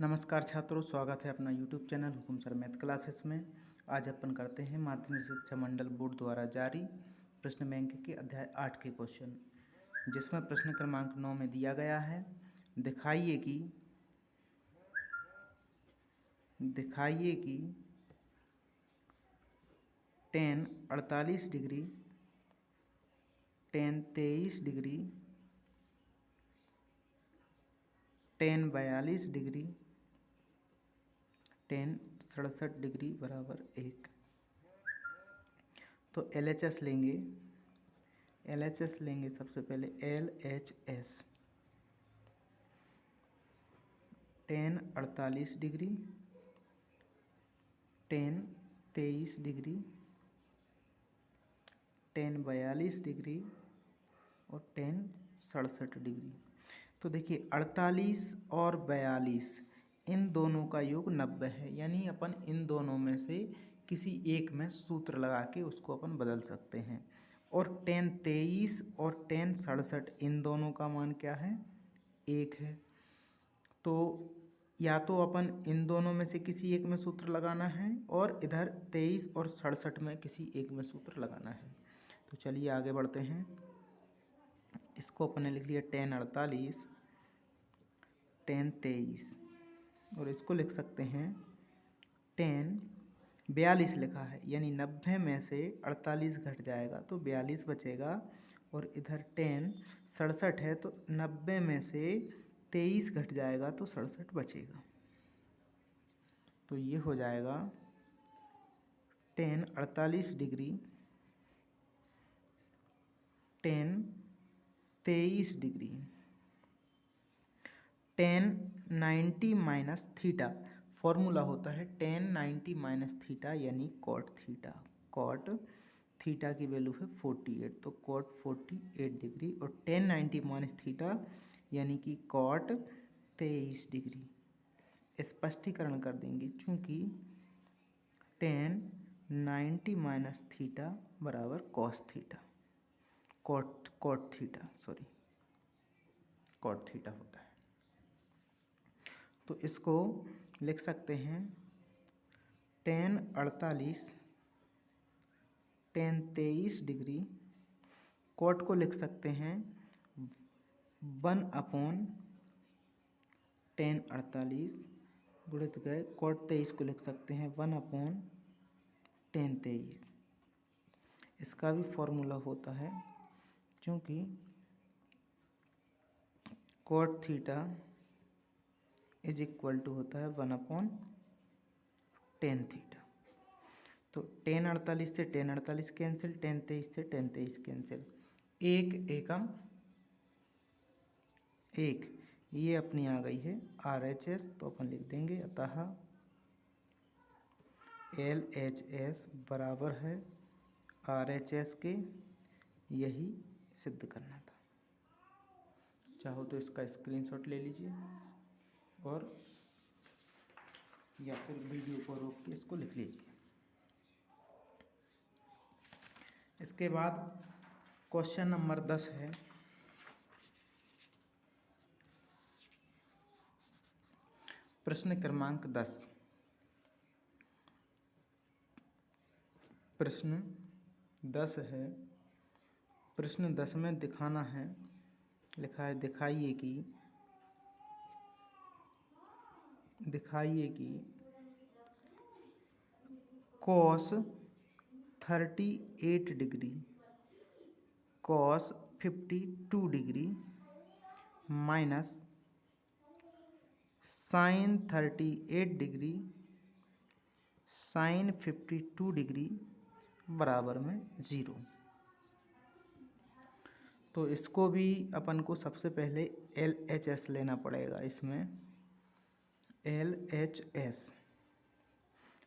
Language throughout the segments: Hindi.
नमस्कार छात्रों, स्वागत है अपना यूट्यूब चैनल हुकुम सर मैथ क्लासेस में। आज अपन करते हैं माध्यमिक शिक्षा मंडल बोर्ड द्वारा जारी प्रश्न बैंक के अध्याय 8 के क्वेश्चन, जिसमें प्रश्न क्रमांक 9 में दिया गया है दिखाइए कि tan 48 degree, tan 23 degree, tan 42 degree, tan 67 degree बराबर 1। तो LHS लेंगे सबसे पहले LHS। tan 48 degree, tan 23 degree, tan 42 degree और tan 67 डिग्री। तो देखिए 48 और 42 इन दोनों का योग 90 है, यानी अपन इन दोनों में से किसी एक में सूत्र लगा के उसको अपन बदल सकते हैं। और tan 23 और tan 67 इन दोनों का मान क्या है? 1 है। तो या तो अपन इन दोनों में से किसी एक में सूत्र लगाना है और इधर 23 और 67 में किसी एक में सूत्र लगाना है। तो चलिए आगे बढ़ते हैं। इसको अपन ने लिख लिया tan 48, tan 23 और इसको लिख सकते हैं tan 42 लिखा है, यानी 90 में से 48 घट जाएगा तो 42 बचेगा। और इधर tan 67 है तो 90 में से 23 घट जाएगा तो 67 बचेगा। तो ये हो जाएगा tan 48 degree, tan 23 degree, tan 90 minus theta. Formula होता है tan 90 माइनस थीटा यानी cot थीटा। cot थीटा की वैल्यू है 48, तो cot 48 डिग्री और tan 90 माइनस थीटा यानी कि cot 23 डिग्री। स्पष्टीकरण कर देंगे, चूँकि tan 90 माइनस थीटा बराबर cos थीटा, cot थीटा होता है। तो इसको लिख सकते हैं tan 48, tan 23 डिग्री, cot को लिख सकते हैं 1/tan 48 गुणित गए cot 23 को लिख सकते हैं 1/tan 23। इसका भी फॉर्मूला होता है, क्योंकि cot theta is equal to होता है 1/tan थीटा। तो tan 48 से tan 48 कैंसिल, tan 23 से tan 23 कैंसिल, एक एकम एक, ये अपनी आ गई है RHS। तो अपन लिख देंगे अतः LHS बराबर है RHS के। यही सिद्ध करना था। चाहो तो इसका स्क्रीनशॉट ले लीजिए और या फिर वीडियो को रोक के इसको लिख लीजिए। इसके बाद क्वेश्चन नंबर 10 है। प्रश्न क्रमांक 10। प्रश्न 10 है। प्रश्न 10 में दिखाना है, लिखा है दिखाइए कि cos 38 degree, cos 52 degree minus sin 38 degree, sin 52 degree बराबर में 0। तो इसको भी अपन को सबसे पहले LHS लेना पड़ेगा। इसमें LHS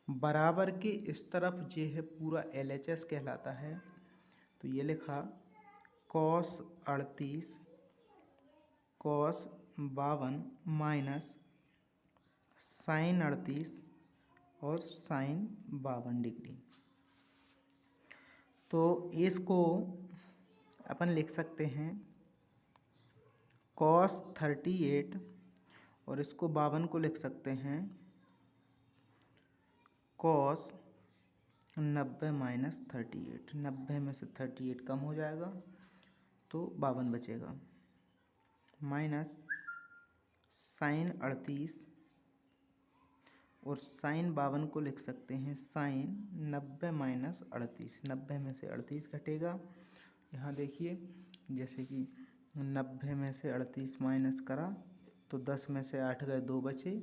बराबर के इस तरफ ये है पूरा LHS कहलाता है। तो ये लिखा cos 38, cos 52 माइनस sin 38 और sin 52 डिग्री। तो इसको अपन लिख सकते हैं cos 38 और इसको 52 को लिख सकते हैं कॉस 90 माइनस 38। 90 में से 38 कम हो जाएगा तो 52 बचेगा, माइनस साइन 38 और साइन 52 को लिख सकते हैं साइन 90 माइनस 38। 90 में से 38 घटेगा। यहाँ देखिए जैसे कि 90 में से 38 माइनस करा तो 10 में से 8 गए 2 बचे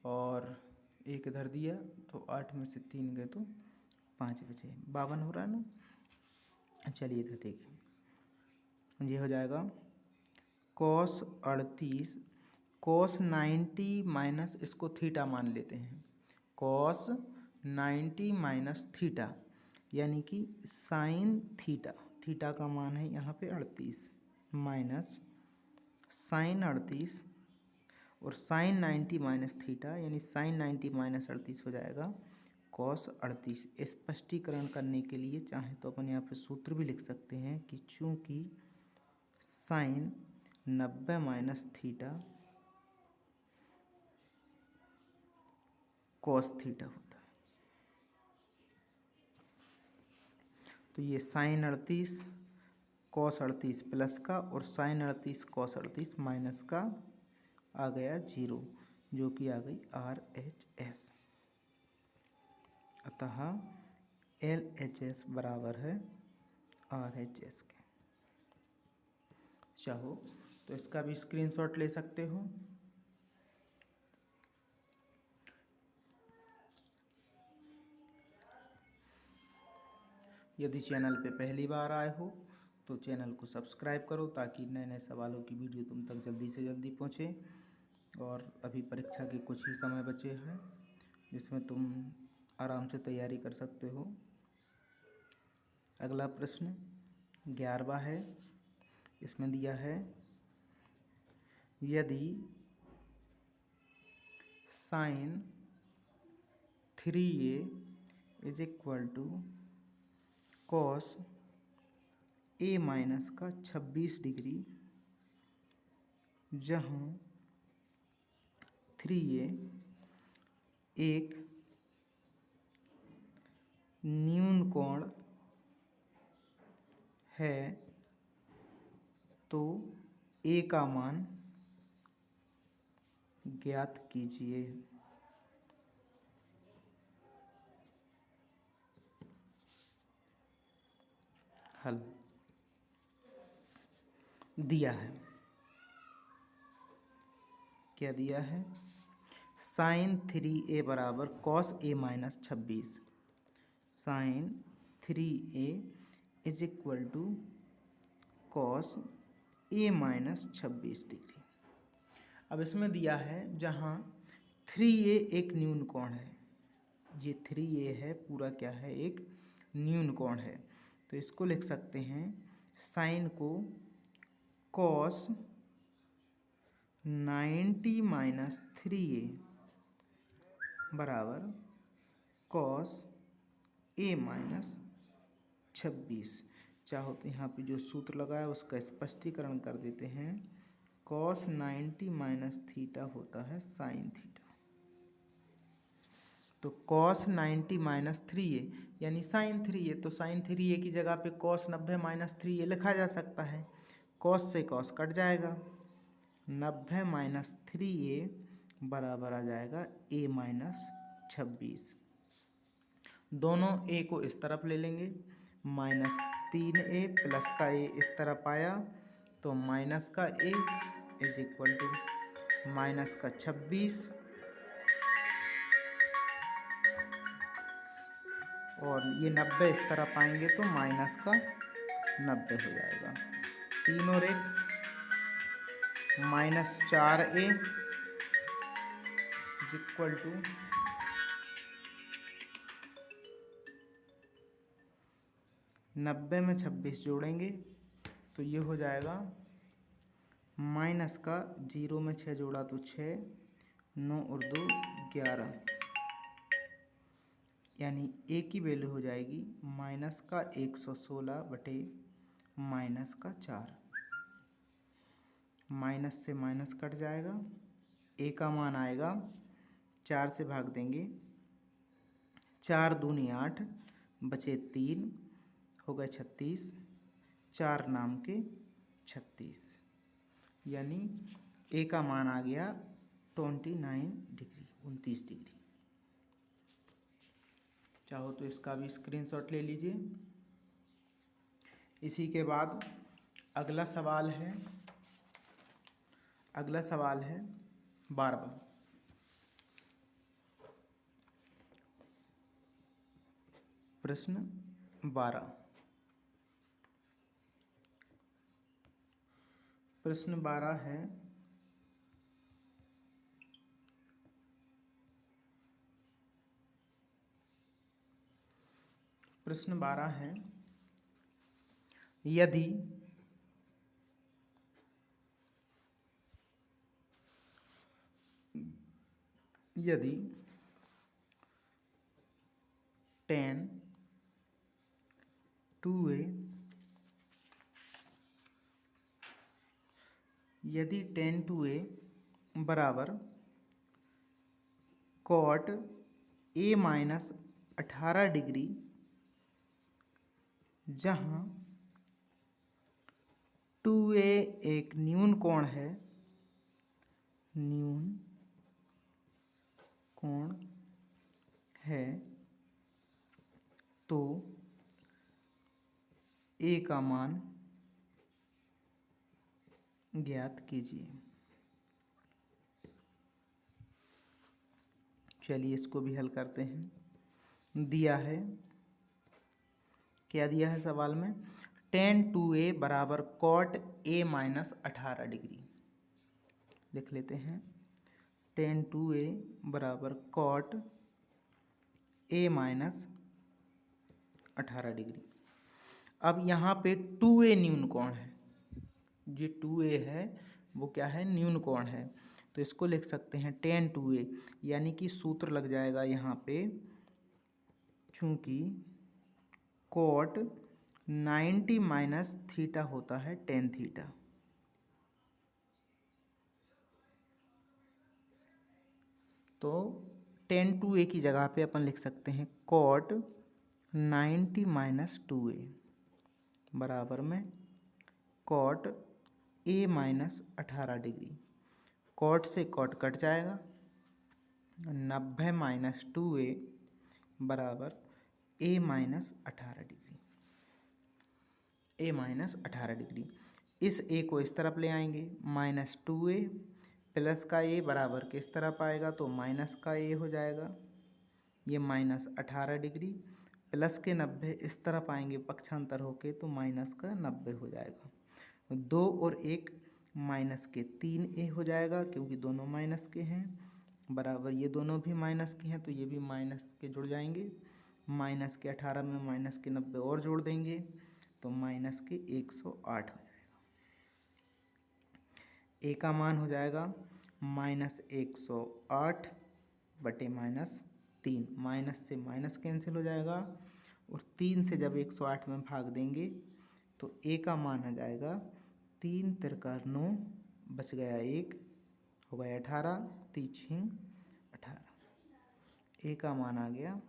और एक इधर दिया तो 8 में से 3 गए तो 5 बचे, 52 हो रहा है ना। चलिए इधर देखिए ये हो जाएगा कॉस 38 कॉस 90 माइनस इसको थीटा मान लेते हैं, कॉस 90 माइनस थीटा यानी कि साइन थीटा, थीटा का मान है यहाँ पे 38 माइनस साइन 38 और साइन 90 माइनस थीटा यानी साइन 90 माइनस 38 हो जाएगा कॉस 38। स्पष्टीकरण करने के लिए चाहे तो अपन यहाँ पे सूत्र भी लिख सकते हैं कि चूँकि sine 90 minus theta cos theta होता है, तो ये साइन 38 कॉस 38 प्लस का और साइन 38 कॉस 38 माइनस का आ गया 0 जो कि आ गई RHS। अतः LHS बराबर है RHS के। चाहो तो इसका भी स्क्रीनशॉट ले सकते हो। यदि चैनल पे पहली बार आए हो तो चैनल को सब्सक्राइब करो ताकि नए नए सवालों की वीडियो तुम तक जल्दी से जल्दी पहुँचे। और अभी परीक्षा के कुछ ही समय बचे हैं जिसमें तुम आराम से तैयारी कर सकते हो। अगला प्रश्न 11वां है। इसमें दिया है यदि sine 3a is equal to cos a minus का 26 डिग्री, जहाँ 3a एक न्यून कोण है तो a का मान ज्ञात कीजिए। हल दिया है, क्या दिया है, साइन 3a बराबर cos a minus 26, sine 3a is equal to cos a minus 26 degree. अब इसमें दिया है जहाँ 3a एक न्यून कोण है, ये 3a है पूरा क्या है एक न्यून कोण है, तो इसको लिख सकते हैं साइन को कॉस 90 माइनस 3a बराबर कॉस a माइनस 26। चाहो तो यहाँ पे जो सूत्र लगाया उसका स्पष्टीकरण कर देते हैं। कॉस 90 माइनस थीटा होता है साइन थीटा, तो कॉस 90 माइनस 3a यानी साइन 3a, तो साइन 3a की जगह पे कॉस 90 माइनस 3a लिखा जा सकता है। कॉस से कॉस कट जाएगा, 90 माइनस 3a बराबर आ जाएगा a माइनस 26। दोनों a को इस तरफ ले लेंगे, माइनस 3a प्लस का a इस तरफ आया तो माइनस का a is equal to minus का 26 और ये 90 इस तरफ आएंगे तो माइनस का 90 हो जाएगा। 3 और 1 minus 4a is equal to 90 में 26 जोड़ेंगे तो ये हो जाएगा माइनस का 0 में 6 जोड़ा तो 6, 9 और 2 11, यानी a की वैल्यू हो जाएगी माइनस का 116 बटे माइनस का 4। माइनस से माइनस कट जाएगा ए का मान आएगा 4 से भाग देंगे, 4 दूनी 8, बचे 3, हो गए 36, 4 नाम के 36, यानी ए का मान आ गया 29 डिग्री, 29 डिग्री। चाहो तो इसका भी स्क्रीनशॉट ले लीजिए। इसी के बाद अगला सवाल है 12वां। प्रश्न 12। प्रश्न 12 है यदि tan 2a बराबर cot a माइनस 18 डिग्री, जहाँ 2a एक न्यून कोण है, तो a का मान ज्ञात कीजिए। चलिए इसको भी हल करते हैं। दिया है, क्या दिया है सवाल में? tan 2a बराबर cot a माइनस 18 डिग्री। लिख लेते हैं, tan 2a बराबर cot a माइनस 18 डिग्री। अब यहाँ पे 2a न्यून कोण है, जो 2a है वो क्या है? न्यून कोण है। तो इसको लिख सकते हैं tan 2a, यानी कि सूत्र लग जाएगा यहाँ पे, चूंकि cot 90 माइनस थीटा होता है tan थीटा, तो tan 2a की जगह पे अपन लिख सकते हैं cot 90 माइनस 2a बराबर में cot a minus 18 degree. cot से cot कट जाएगा, 90 माइनस 2a बराबर a minus 18 degree. a minus 18 degree. इस a को इस तरफ ले आएंगे, माइनस 2a प्लस का a बराबर किस तरफ आएगा? तो माइनस का a हो जाएगा। ये माइनस 18 डिग्री प्लस के 90 इस तरफ आएंगे पक्षांतर होके, तो माइनस का 90 हो जाएगा। 2 और 1 माइनस के 3a हो जाएगा, क्योंकि दोनों माइनस के हैं, बराबर ये दोनों भी माइनस के हैं, तो ये भी माइनस के जुड़ जाएंगे। माइनस के 18 में माइनस के 90 और जोड़ देंगे, तो माइनस के 108 हो जाएगा। a का मान हो जाएगा माइनस 108 बटे माइनस 3। माइनस से माइनस कैंसिल हो जाएगा, और 3 से जब 108 में भाग देंगे तो a का मान आ जाएगा 3 तिरका 9, बच गया 1, हो गया 18, 3 18। a का मान आ गया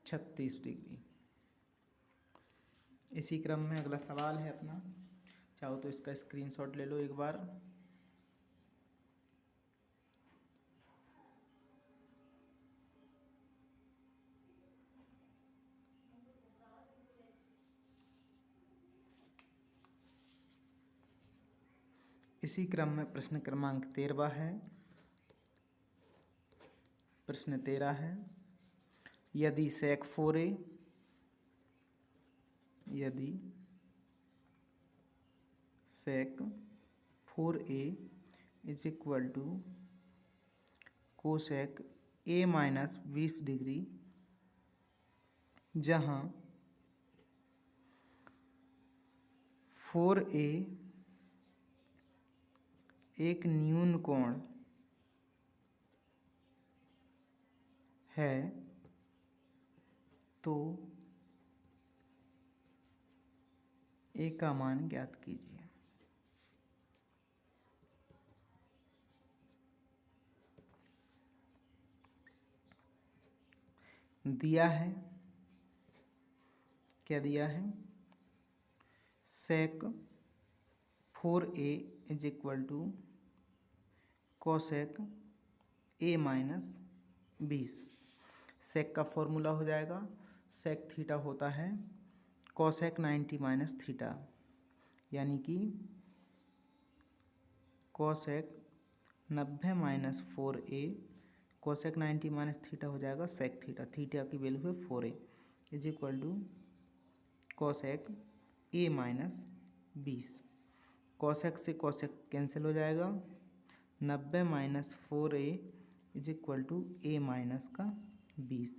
36 डिग्री। इसी क्रम में अगला सवाल है अपना, चाहो तो इसका स्क्रीनशॉट ले लो एक बार। इसी क्रम में प्रश्न क्रमांक 13 है। प्रश्न 13 है, यदि sec 4a is equal to cosec a minus 20 degree, जहाँ 4a एक न्यून कोण है, तो a का मान ज्ञात कीजिए। दिया है, क्या दिया है, sec 4a is equal to cosec a minus 20। Sec का फॉर्मूला हो जाएगा, सेक थीटा होता है कोसेक 90 माइनस थीटा, यानी कि cosec 90 minus 4a, cosec 90 minus theta हो जाएगा सेक थीटा, थीटा की वैल्यू है 4a is equal to cosec a minus 20। Cosec से कोसेक कैंसिल हो जाएगा, 90 minus 4a is equal to a minus का 20।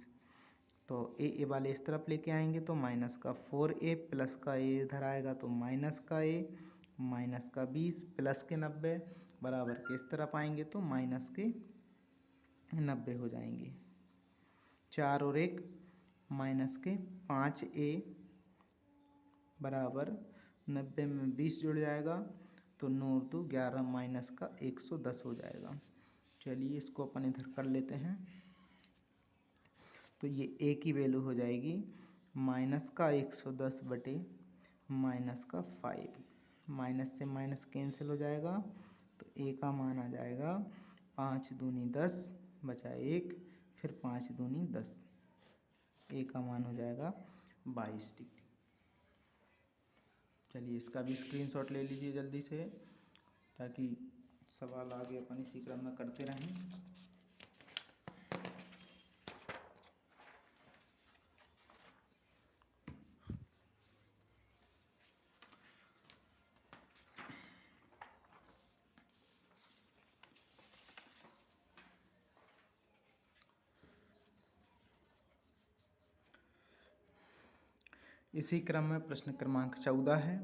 तो ए वाले इस तरफ लेके आएंगे तो माइनस का 4a प्लस का a इधर आएगा तो माइनस का a माइनस का 20 प्लस के 90 बराबर के इस तरफ आएंगे तो माइनस के 90 हो जाएंगे। 4 और 1 माइनस के 5a बराबर 90 में 20 जुड़ जाएगा तो 9 और 2 11 माइनस का 110 हो जाएगा। चलिए इसको अपन इधर कर लेते हैं, तो ये a की वैल्यू हो जाएगी माइनस का 110 बटे माइनस का 5, माइनस से माइनस कैंसिल हो जाएगा तो a का मान आ जाएगा 5 दूनी 10 बचा 1, फिर 5 दूनी 10, a का मान हो जाएगा 22 डिग्री। चलिए इसका भी स्क्रीनशॉट ले लीजिए जल्दी से, ताकि सवाल आगे अपन इसी क्रम में करते रहें। इसी क्रम में प्रश्न क्रमांक 14 है।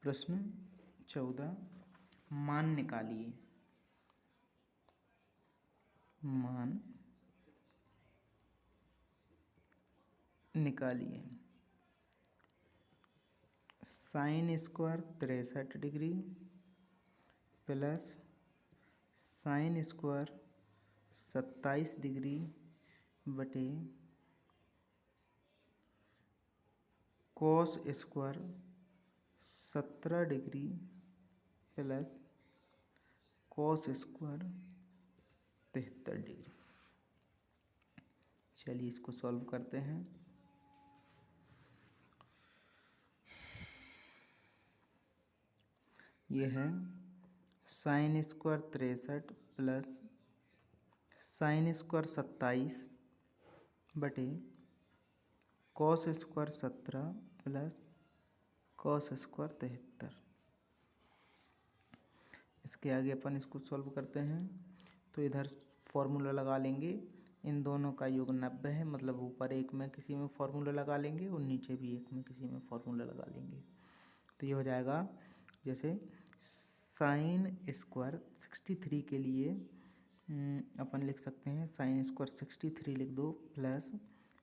प्रश्न 14, मान निकालिए। मान निकालिए। Sine square 63 degree plus sine square 27 degree बटे cos square 17 degree plus cos square 73 degree. चलिए इसको सॉल्व करते हैं। ये है sine square 63 plus sine square 27 बटे cos square 17 plus cos square 73। इसके आगे अपन इसको सॉल्व करते हैं, तो इधर फॉर्मूला लगा लेंगे। इन दोनों का योग 90 है, मतलब ऊपर एक में किसी में फॉर्मूला लगा लेंगे और नीचे भी एक में किसी में फॉर्मूला लगा लेंगे। तो ये हो जाएगा, जैसे साइन स्क्वायर 63 के लिए अपन लिख सकते हैं साइन स्क्वायर 63 लिख दो, प्लस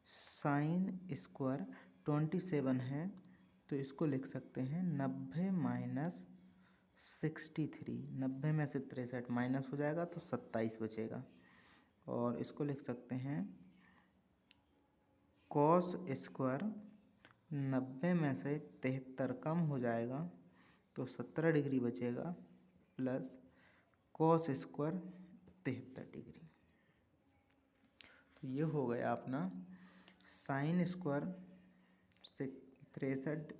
साइन स्क्वायर 27 है तो इसको लिख सकते हैं 90 माइनस 63। 90 में से 63 माइनस हो जाएगा तो 27 बचेगा, और इसको लिख सकते हैं कॉस स्क्वायर 90 में से 73 कम हो जाएगा तो 17 डिग्री बचेगा, प्लस कॉस स्क्वायर 73 डिग्री। तो ये हो गया अपना sign square 63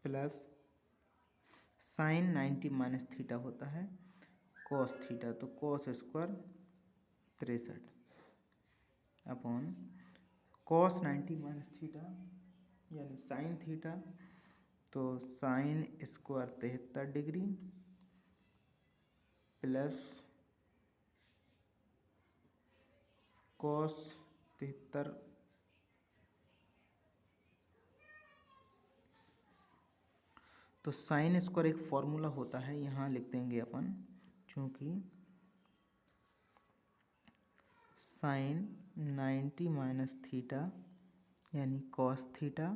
plus sign 90 minus theta होता है कॉस थीटा, तो cos square 63 upon cos 90 minus theta यानी साइन थीटा, तो sine square 73 degree plus cos 73 तो साइन स्क्वायर एक फॉर्मूला होता है, यहाँ लिख देंगे अपन, चूँकि साइन 90 माइनस थीटा यानी कॉस थीटा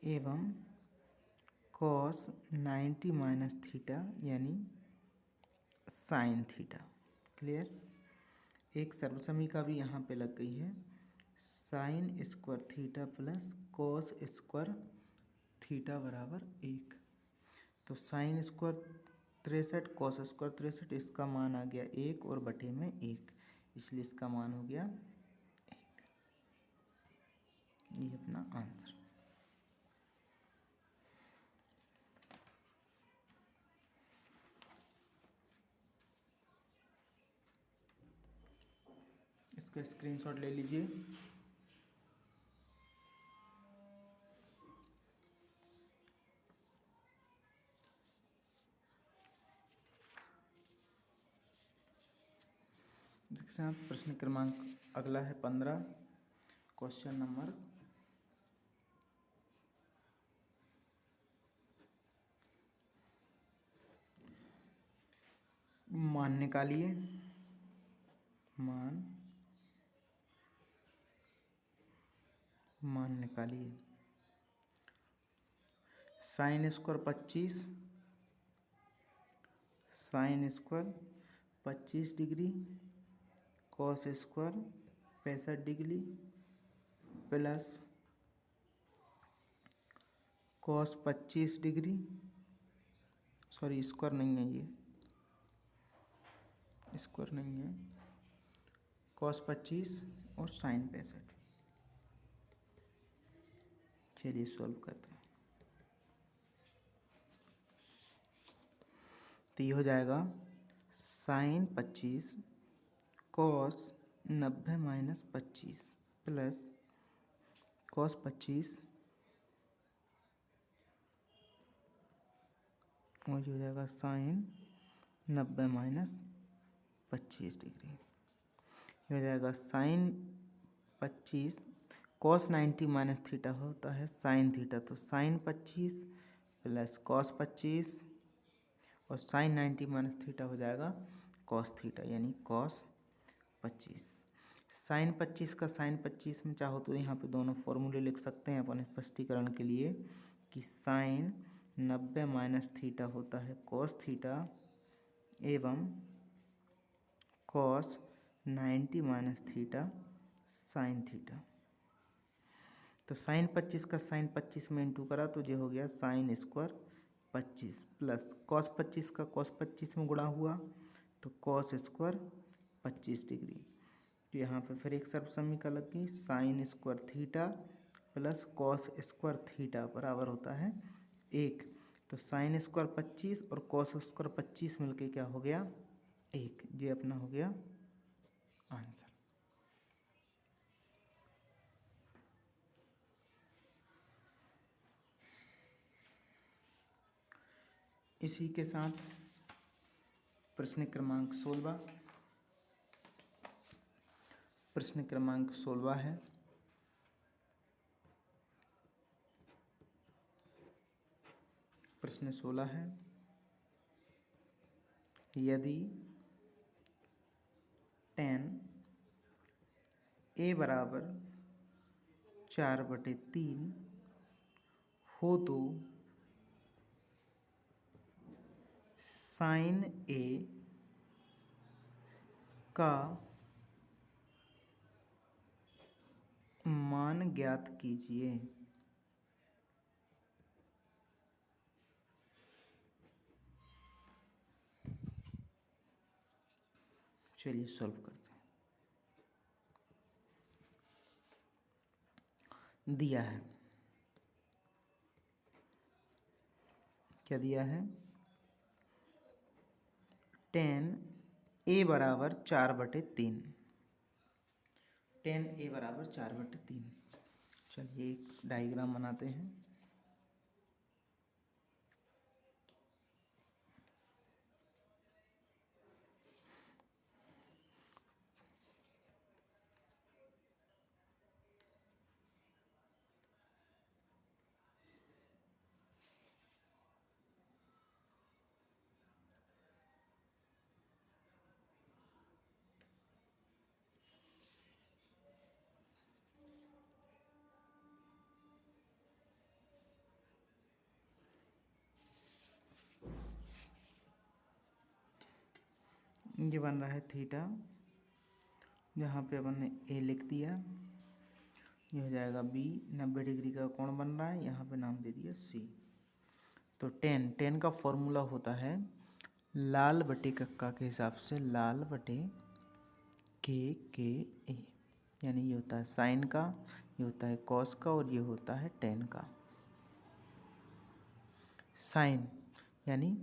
एवं कॉस 90 माइनस थीटा यानी साइन थीटा। क्लियर। एक सर्वसमीका भी यहाँ पे लग गई है, sine square theta plus cos square theta बराबर 1। तो साइन स्क्वायर 63, कॉस स्क्वायर 63, इसका मान आ गया 1 और बटे में 1, इसलिए इसका मान हो गया 1। ये अपना आंसर। इसका स्क्रीनशॉट ले लीजिए। जिसके साथ प्रश्न क्रमांक अगला है 15, क्वेश्चन नंबर मान निकालिए। मान निकालिए। Sine square 25, sine square 25 degree, cos square 65 degree plus cos 25 degree, sorry square नहीं है, ये स्क्वायर नहीं है, कॉस 25 और साइन 65। चलिए सॉल्व करते हैं। तो ये हो जाएगा sine 25 cos 90 minus 25 plus cos 25 और ये हो जाएगा साइन 90 माइनस 25 डिग्री। ये हो जाएगा साइन 25 कॉस 90 माइनस थीटा होता है साइन थीटा, तो साइन 25 प्लस कॉस 25 और साइन 90 माइनस थीटा हो जाएगा कॉस थीटा, यानी कॉस 25। साइन 25 का साइन 25 में चाहो तो यहाँ पे दोनों फॉर्मूले लिख सकते हैं अपन स्पष्टीकरण के लिए, कि साइन 90 माइनस थीटा होता है कॉस थीटा एवं cos 90 minus theta sine theta. तो साइन 25 का साइन 25 में इंटू करा तो ये हो गया साइन स्क्वायर 25 प्लस कॉस 25 का कॉस 25 में गुणा हुआ तो कॉस स्क्वायर 25 डिग्री। तो यहाँ पे फिर एक सर्वसमीका लग गई, sine square theta plus cos square theta बराबर होता है 1। तो साइन स्क्वायर 25 और कॉस स्क्वायर 25 मिलके क्या हो गया 1। ये अपना हो गया आंसर। इसी के साथ प्रश्न क्रमांक 16, प्रश्न क्रमांक 16 है, प्रश्न 16 है, यदि tan a बराबर 4/3 हो तो साइन a का मान ज्ञात कीजिए। चलिए सॉल्व करते हैं। दिया है, क्या दिया है, tan a बराबर 4/3, tan a बराबर 4/3। चलिए एक डायग्राम बनाते हैं। ये बन रहा है थीटा जहाँ पे अपन ने ए लिख दिया, ये हो जाएगा बी। 90 डिग्री का कोण बन रहा है, यहाँ पे नाम दे दिया सी। तो टेन का फॉर्मूला होता है लाल बटे कक्का के हिसाब से लाल बटे के ए, यानी ये होता है साइन का, ये होता है कॉस का और ये होता है टेन का। साइन यानी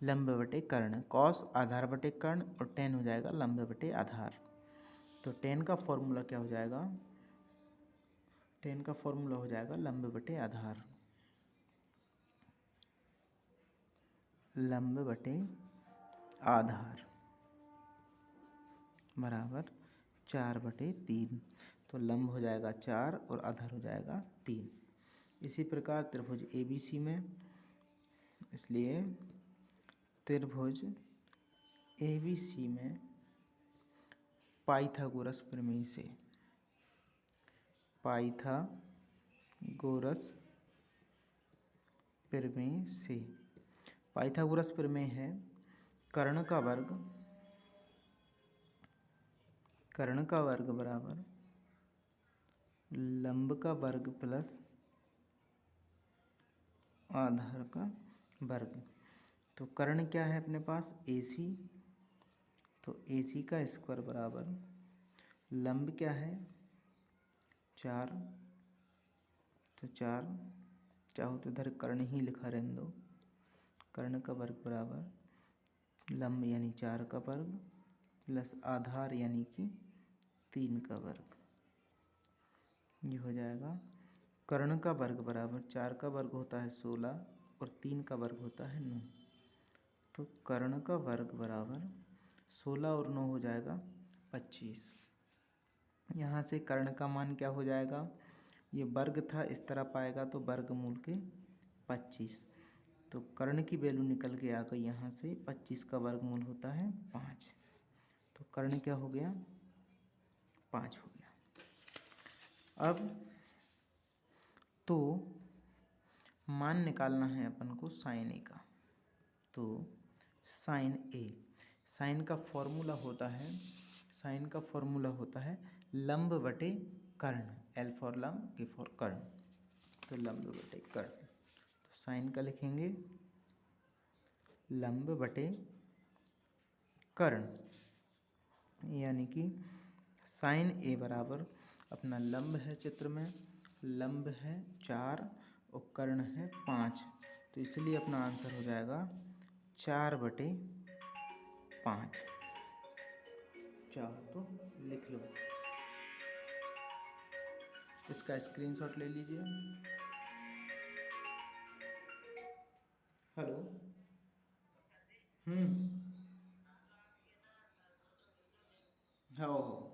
लंब बटे कर्ण, कॉस आधार बटे कर्ण और टेन हो जाएगा लंब बटे आधार। तो टेन का फॉर्मूला क्या हो जाएगा, टेन का फॉर्मूला हो जाएगा लंब बटे आधार, लंब बटे आधार बराबर 4/3। तो लंब हो जाएगा 4 और आधार हो जाएगा 3। इसी प्रकार त्रिभुज ABC में, इसलिए त्रिभुज ABC में पाइथागोरस प्रमेय से, पाइथागोरस प्रमेय से, पाइथागोरस प्रमेय है कर्ण का वर्ग बराबर लंब का वर्ग प्लस आधार का वर्ग। तो कर्ण क्या है अपने पास AC, तो AC का स्क्वायर बराबर लंब क्या है 4, तो 4, चाहो तो इधर कर्ण ही लिखा रहने दो, कर्ण का वर्ग बराबर लंब यानी 4 का वर्ग प्लस आधार यानी कि 3 का वर्ग। ये हो जाएगा कर्ण का वर्ग बराबर 4 का वर्ग होता है 16 और 3 का वर्ग होता है 9। तो कर्ण का वर्ग बराबर 16 और 9 हो जाएगा 25। यहाँ से कर्ण का मान क्या हो जाएगा, ये वर्ग था इस तरह पाएगा तो वर्गमूल के 25। तो कर्ण की वैल्यू निकल के आ गई यहाँ से 25 का वर्गमूल होता है 5। तो कर्ण क्या हो गया 5 हो गया। अब तो मान निकालना है अपन को साइन ए का। तो साइन ए, साइन का फॉर्मूला होता है लंब बटे कर्ण, L फॉर लंब K फॉर कर्ण। तो लंब बटे कर्ण, तो साइन का लिखेंगे लंब बटे कर्ण, यानी कि साइन ए बराबर अपना लंब है, चित्र में लंब है 4 और कर्ण है 5। तो इसलिए अपना आंसर हो जाएगा 4/5। 4 तो लिख लो, इसका स्क्रीनशॉट ले लीजिए। हेलो, हाँ।